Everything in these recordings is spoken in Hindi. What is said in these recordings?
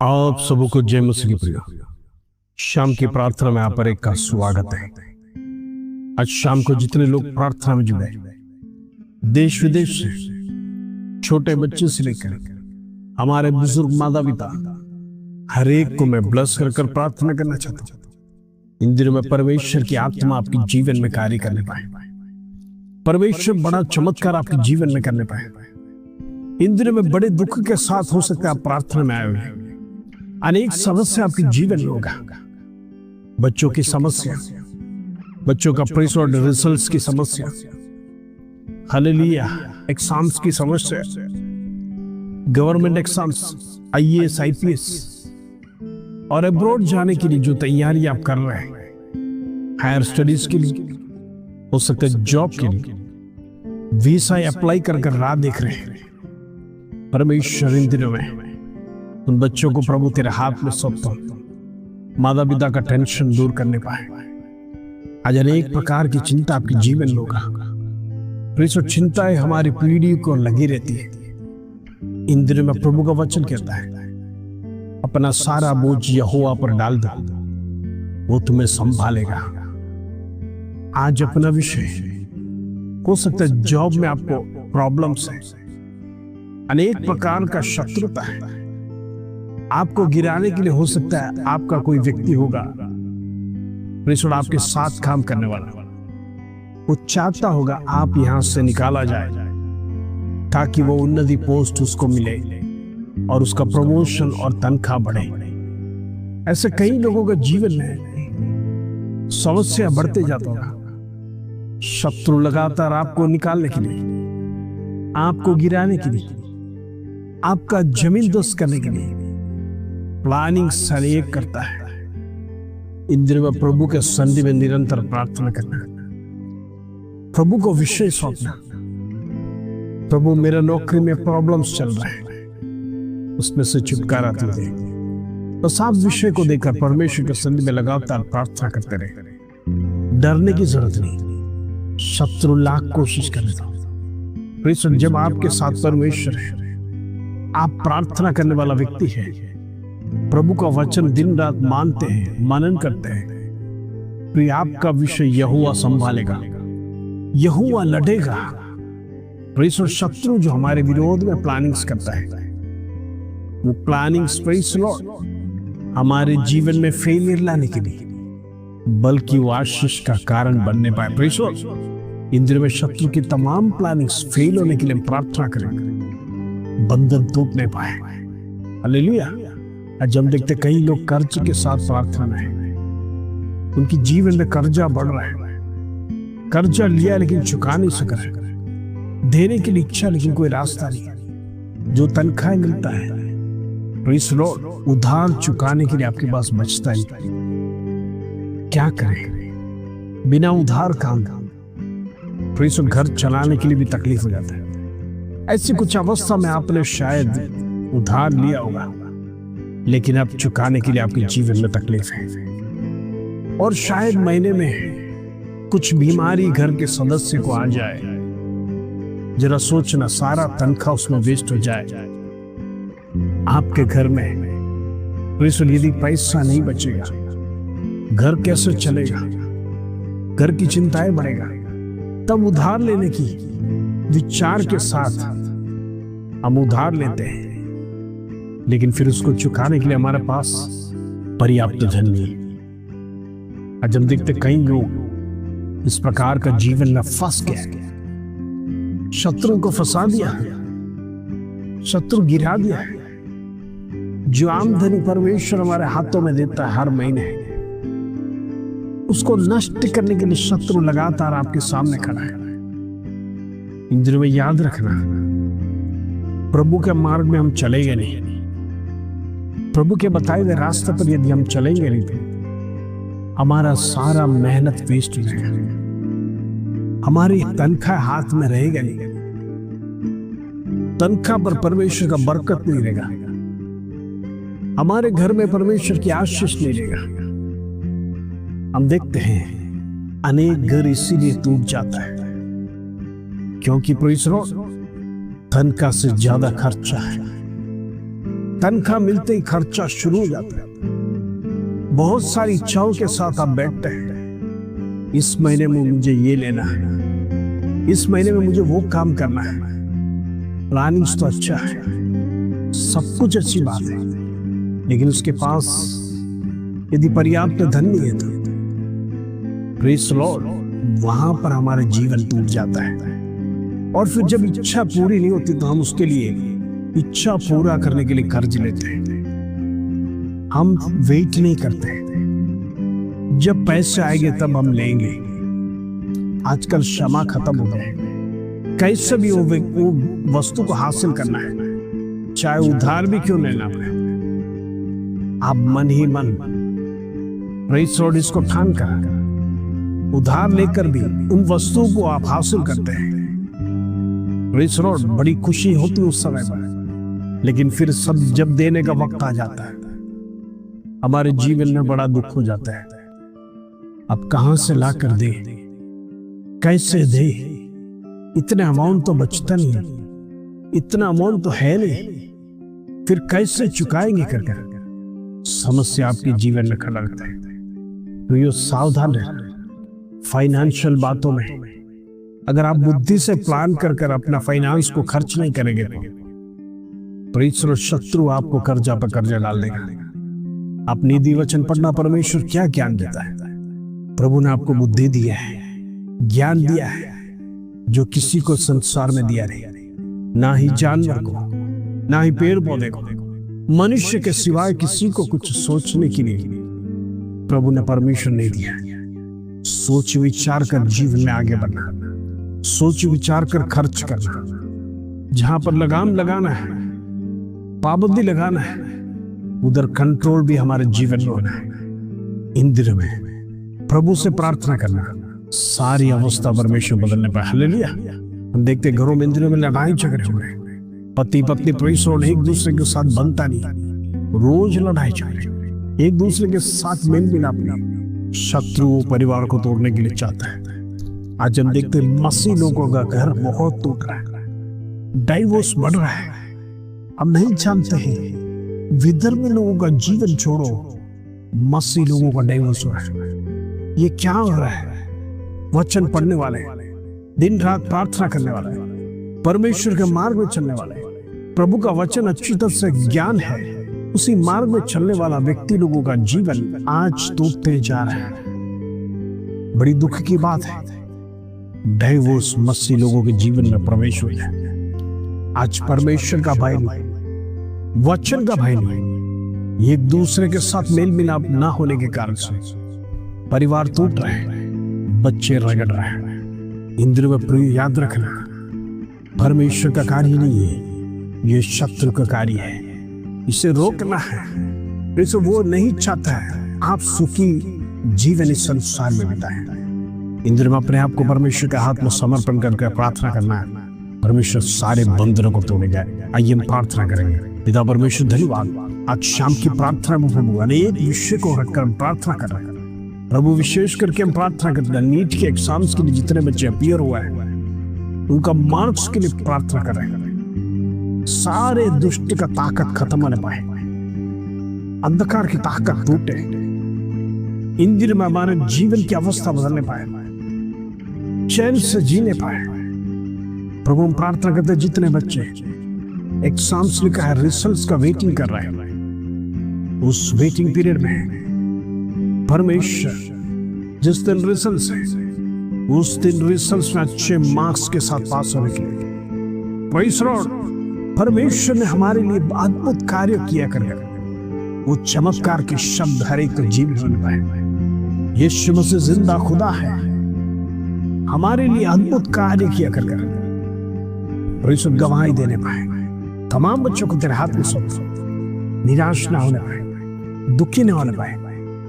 आप सबको जय मसीह की प्रिय। शाम की प्रार्थना में आप पर एक का स्वागत है। आज शाम को जितने लोग प्रार्थना में जुड़े, देश विदेश से, छोटे बच्चे से लेकर हमारे बुजुर्ग माता पिता, हर एक को मैं ब्लेस कर प्रार्थना करना चाहता हूं। इन दिनों में परमेश्वर की आत्मा आपके जीवन में कार्य करने पाए, परमेश्वर बड़ा चमत्कार आपके जीवन में करने पाए। इन दिनों में बड़े दुख के साथ हो सकते आप प्रार्थना में आए हुए, अनेक समस्या आपके जीवन में होगा। बच्चों की समस्या, बच्चों का प्रेस और रिजल्ट्स की समस्या, हालेलुया, एग्जाम्स की समस्या, गवर्नमेंट एग्जाम्स, आईएएस, आईपीएस और अब्रॉड जाने के लिए जो तैयारी आप कर रहे हैं, हायर स्टडीज के लिए, हो सकता है जॉब के लिए, वीसा अप्लाई कर राह देख रहे हैं। परमेश्वर इन दिनों में उन बच्चों को प्रभु तेरे हाथ में सौंपता हूं, माता पिता का टेंशन दूर करने पाए। आज अनेक प्रकार की चिंता आपके जीवन में होगा। प्रिय, चिंताएं हमारी पीढ़ी को लगी रहती है। इन दिनों में प्रभु का वचन कहता है, अपना सारा बोझ यहोवा पर डाल दो, वो तुम्हें संभालेगा। आज अपना विषय हो सकता है जॉब में आपको प्रॉब्लम्स है, अनेक प्रकार का शत्रुता है, आपको गिराने के लिए हो सकता है आपका कोई व्यक्ति होगा आपके साथ काम करने वाला, वो चाहता होगा आप यहां से निकाला जाए ताकि वो उन्नति पोस्ट उसको मिले और उसका प्रमोशन और तनख्वाह बढ़े। ऐसे कई लोगों का जीवन में समस्या बढ़ते जाता होगा। शत्रु लगातार आपको निकालने के लिए, आपको गिराने के लिए, आपका जमीन दोस्त करने के लिए प्लानिंग सरेक करता है। इन दिनों में प्रभु के सन्निधि में निरंतर प्रार्थना करना, प्रभु को विषय सौंपना। प्रभु, मेरा नौकरी में प्रॉब्लम्स चल रहे हैं, उसमें से छुटकारा तू दे। तो साफ विषय को देकर परमेश्वर के सन्निधि में लगातार प्रार्थना करते रहे। डरने की जरूरत नहीं, शत्रु लाख कोशिश करने दो। जब आपके साथ परमेश्वर है, आप प्रार्थना करने वाला व्यक्ति है, प्रभु का वचन दिन रात मानते हैं, मनन करते हैं, तो आपका विषय यहोवा संभालेगा, यहोवा लड़ेगा। प्रेस, शत्रु जो हमारे विरोध में प्लानिंग्स करता है, वो प्लानिंग्स प्रेस लॉर्ड हमारे जीवन में फेलियर लाने के लिए, बल्कि वो आशीष का कारण बनने पाए। प्रेस लॉर्ड, इन दिनों में शत्रु की तमाम प्लानिंग्स फेल होने के लिए प्रार्थना करें, बंधन टूटने पाए। हालेलुया। आज हम देखते कई लोग कर्ज के साथ प्रार्थना में हैं, उनकी जीवन में कर्जा बढ़ रहा है, कर्जा लिया लेकिन चुका नहीं सक रहा है, देने की इच्छा लेकिन कोई रास्ता नहीं। जो तनख्वाह मिलता है, प्रेज़ लॉर्ड, उधार चुकाने के लिए आपके पास बचता ही, क्या करें? बिना उधार काम, प्रेज़ लॉर्ड, घर चलाने के लिए भी तकलीफ हो जाता है। ऐसी कुछ अवस्था में आपने शायद उधार लिया होगा, लेकिन अब चुकाने के लिए आपके जीवन में तकलीफ है। और शायद महीने में कुछ बीमारी घर के सदस्य को आ जाए, जरा सोचना, सारा तनख्वाह उसमें वेस्ट हो जाए। आपके घर में यदि पैसा नहीं बचेगा, घर कैसे चलेगा? घर की चिंताएं बढ़ेगा। तब उधार लेने की विचार के साथ हम उधार लेते हैं, लेकिन फिर उसको चुकाने के लिए हमारे पास पर्याप्त धन नहीं। आज हम देखते कई लोग इस प्रकार का जीवन में फंस गए, शत्रु को फंसा दिया है, शत्रु गिरा दिया है। जो आमदनी परमेश्वर हमारे हाथों में देता है हर महीने, उसको नष्ट करने के लिए शत्रु लगातार आपके सामने खड़ा है। इन दिनों में याद रखना, प्रभु के मार्ग में हम चलेंगे नहीं, प्रभु के बताए हुए रास्ते पर यदि हम चलेंगे नहीं तो हमारा सारा मेहनत वेस्ट हो जाएगा, हमारी तनख्वाह हाथ में रहेगा नहीं, तनख्वाह पर परमेश्वर का बरकत नहीं रहेगा, हमारे घर में परमेश्वर की आशीष नहीं रहेगा। हम देखते हैं अनेक घर इसीलिए टूट जाता है क्योंकि प्रेज़ लॉर्ड, तनख्वाह से ज्यादा खर्चा है, तनख्वाह मिलते ही खर्चा शुरू हो जाता है। बहुत सारी इच्छाओं के साथ आप बैठते हैं, इस महीने में मुझे ये लेना है, इस महीने में मुझे वो काम करना है। प्लानिंग्स तो अच्छा है, सब कुछ अच्छी बात है, लेकिन उसके पास यदि पर्याप्त धन नहीं है तो प्रेज़ द लॉर्ड, वहां पर हमारा जीवन टूट जाता है। और फिर जब इच्छा पूरी नहीं होती तो हम उसके लिए इच्छा पूरा करने के लिए कर्ज लेते हैं। हम वेट नहीं करते, जब पैसे आएंगे तब हम लेंगे। आजकल क्षमा खत्म हो गया है। कैसे भी वो वस्तु को हासिल करना है, चाहे उधार भी क्यों लेना पड़े, आप मन ही मन प्रेज़ द लॉर्ड इसको ठान कर उधार लेकर भी उन वस्तुओं को आप हासिल करते हैं। प्रेज़ द लॉर्ड, बड़ी खुशी होती है उस समय पर, लेकिन फिर सब जब देने का वक्त आ जाता है, हमारे जीवन में बड़ा दुख हो जाता है। अब कहां से ला कर दे, कैसे दे, इतना अमाउंट तो बचता नहीं, इतना अमाउंट तो है नहीं, फिर कैसे चुकाएंगे कर समस्या आपके जीवन में खड़ा रहता है। तो ये सावधान रहना फाइनेंशियल बातों में। अगर आप बुद्धि से प्लान कर अपना फाइनेंस को खर्च नहीं करेंगे तो शत्रु आपको कर्जा पर कर्जा डाल देगा। आप नीति वचन पढ़ना, परमेश्वर क्या ज्ञान देता है। प्रभु ने आपको बुद्धि दिया है, ज्ञान दिया है, जो किसी को संसार में दिया नहीं, ना ही जानवर को, ना ही पेड़ पौधे को, मनुष्य के सिवाय किसी को कुछ सोचने के लिए प्रभु ने परमेश्वर नहीं दिया। सोच विचार कर जीवन में आगे बढ़ना, सोच विचार कर खर्च करना, जहां पर लगाम लगाना है, पाबंदी लगाना है, उधर कंट्रोल भी हमारे जीवन में होना है। इन दिनों में प्रभु से प्रार्थना करना, सारी अवस्था परमेश्वर बदलने पर। हालेलुया। हम देखते घरों में इन दिनों में लड़ाई झगड़े हो रहे हैं, पति पत्नी प्रेज़ द लॉर्ड एक दूसरे के साथ बनता नहीं, रोज लड़ाई झगड़े, एक दूसरे के साथ मेल मिलाप नहीं। शत्रु परिवार को तोड़ने के लिए चाहता है। आज हम देखते मसीह लोगों का घर बहुत टूट रहा है, डाइवोर्स बढ़ रहा है। हम नहीं जानते हैं, विधर्मी लोगों का जीवन छोड़ो, मसीह लोगों का डाइवोर्स हो रहा है। ये क्या हो रहा है? वचन पढ़ने वाले, दिन रात प्रार्थना करने वाले, परमेश्वर के मार्ग में चलने वाले, प्रभु का वचन अच्छी तरह से ज्ञान है, उसी मार्ग में चलने वाला व्यक्ति लोगों का जीवन आज टूटते जा रहा है। बड़ी दुख की बात है, डाइवोर्स मसीह लोगों के जीवन में प्रवेश हुआ है। आज परमेश्वर का भय नहीं, वचन का भय नहीं, एक दूसरे के साथ मेल मिलाप ना होने के कारण से परिवार टूट रहे हैं, बच्चे रगड़ रहे हैं। इन दिनों में प्रिय याद रखना, परमेश्वर का कार्य नहीं है, ये शत्रु का कार्य है। इसे रोकना है। इसे वो नहीं चाहता है आप सुखी जीवन इस संसार में बिताएं। इन दिनों में अपने आप को परमेश्वर के हाथ में समर्पण करके प्रार्थना करना है, परमेश्वर सारे बंधनों को तोड़ेगा। आइए हम प्रार्थना करेंगे। पिता परमेश्वर, धन्यवाद आज शाम की प्रार्थना में प्रभु अनेक विषय को रखकर हम प्रार्थना कर रहे हैं। प्रभु विशेष करके हम प्रार्थना करते हैं नीट के एग्जाम्स के लिए जितने बच्चे अपीयर हुआ है उनका मार्क्स के लिए प्रार्थना कर रहे हैं। सारे दुष्ट का ताकत खत्म होने पाए, अंधकार की ताकत टूटे, इन दिनों में हमारे जीवन की अवस्था बदलने पाए, चैन से जीने पाए। प्रभु हम प्रार्थना करते हैं जितने बच्चे एग्जाम्स लिखा है, रिजल्ट्स का वेटिंग कर रहे हैं, उस वेटिंग पीरियड में परमेश्वर जिस दिन रिजल्ट्स है उस दिन रिजल्ट्स में अच्छे मार्क्स के साथ पास होने के लिए प्रेज़ द लॉर्ड, परमेश्वर ने हमारे लिए अद्भुत कार्य किया कर वो चमत्कार के शब्द हर एक को जीवन में पाए। यीशु मसीह जिंदा खुदा है, हमारे लिए अद्भुत कार्य किया कर परमेश्वर गवाही देने पाए। तमाम बच्चों को तेरे हाथ में सौंप, निराश ना होने पाए, दुखी ना होने पाए।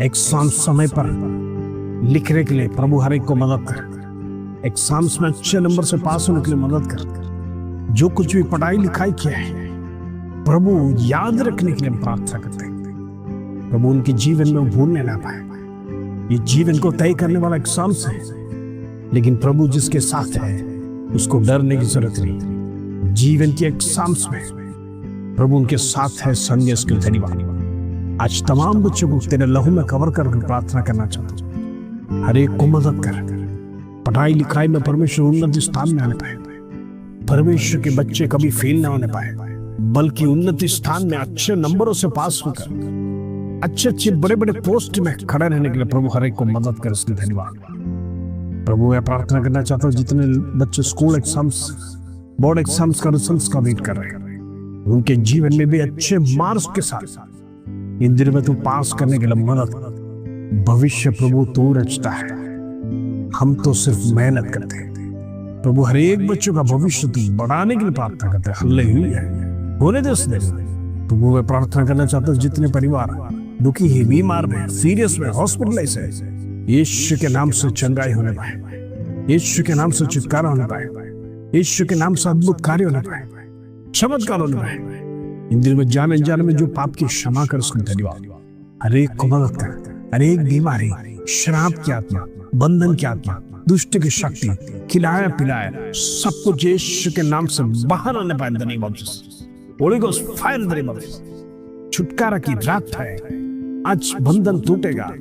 एग्जाम समय पर लिखने के लिए प्रभु हर एक को मदद कर, एग्जाम्स में अच्छे नंबर से पास होने के लिए मदद कर। जो कुछ भी पढ़ाई लिखाई किया है प्रभु याद रखने के लिए प्रार्थना करते हैं। प्रभु उनके जीवन में भूलने ना पाए। ये जीवन को तय करने वाला एग्जाम्स है, लेकिन प्रभु जिसके साथ है उसको डरने की जरूरत नहीं। जीवन के एग्जाम्स में प्रभु उनके साथ है, संग इसके लिए धन्यवाद। आज तमाम बच्चों को तेरे लहू में कवर कर प्रार्थना करना चाहता हूं, हर एक को मदद कर, पढ़ाई लिखाई में परमेश्वर उन्नति स्थान में आने पाए, परमेश्वर के बच्चे कभी फेल ना होने पाए, बल्कि उन्नति स्थान में अच्छे नंबरों से पास होकर अच्छे अच्छे बड़े बड़े पोस्ट में खड़े रहने के लिए प्रभु हर एक को मदद कर, इसलिए धन्यवाद। प्रभु मैं प्रार्थना करना चाहता हूँ जितने बच्चे स्कूल एग्जाम्स, बोर्ड एग्जाम्स का रिजल्ट्स का वेट कर रहे हैं, उनके जीवन में भी अच्छे मार्क्स के साथ इन दिनों में तू पास करने के लिए मदद। भविष्य प्रभु तू रचता है, हम तो सिर्फ मेहनत करते हैं। प्रभु हर एक बच्चों का भविष्य तू बढ़ाने के लिए प्रार्थना करते हैं। हालेलुया, होने दे उस दिन। प्रभु मैं प्रार्थना करना चाहता हूँ जितने परिवार दुखी है, बीमार में, सीरियस में, हॉस्पिटलाइज है, यीशु के नाम से चंगाई होने पाए, यीशु के नाम से छुटकारा होने पाए, यीशु के नाम से अद्भुत कार्य होने पाए, चमत्कार होने पाए। इन दिनों में जाने जाने में जो पाप की क्षमा कर, उसको धन्यवाद। हर एक को मदद कर, हर एक बीमारी, श्राप की आत्मा, बंधन की आत्मा, दुष्ट की शक्ति, खिलाया पिलाया सब कुछ यीशु के नाम से बाहर आने पाए। The name of Jesus, Holi ghost fire the name of Jesus. छुटकारा की रात है, आज बंधन टूटेगा,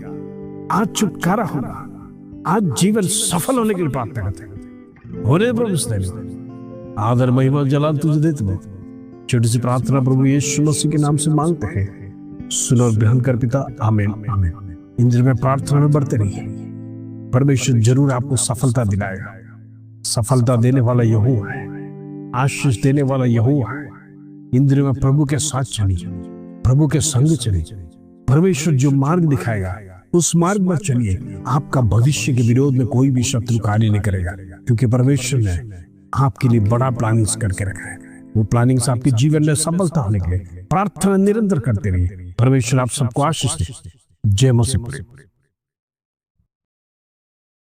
आज छुटकारा होगा, आज जीवन सफल होने के लिए प्रार्थना करते हैं। होने प्रभु आदर महिमा जलाल तुझे देते हैं। छोटी सी प्रार्थना प्रभु यीशु मसीह के नाम से मांगते हैं, सुन और ग्रहण कर पिता, आमीन आमीन। इन दिनों में प्रार्थना में बढ़ते रहिए, परमेश्वर जरूर आपको सफलता दिलाएगा। सफलता देने वाला यहोवा है, आशीष देने वाला यहोवा है। इन दिनों में प्रभु के साथ चलिए, प्रभु के संग चलिए। परमेश्वर जो मार्ग दिखाएगा उस मार्ग पर चलिए। आपका भविष्य के विरोध में कोई भी शत्रु कार्य नहीं करेगा, क्योंकि परमेश्वर ने आपके लिए बड़ा प्लानिंग्स करके रखा है। वो प्लानिंग्स आपके जीवन में सफलता होने के लिए प्रार्थना निरंतर करते रहिए। परमेश्वर आप सबको आशीष दे। जय मसीह।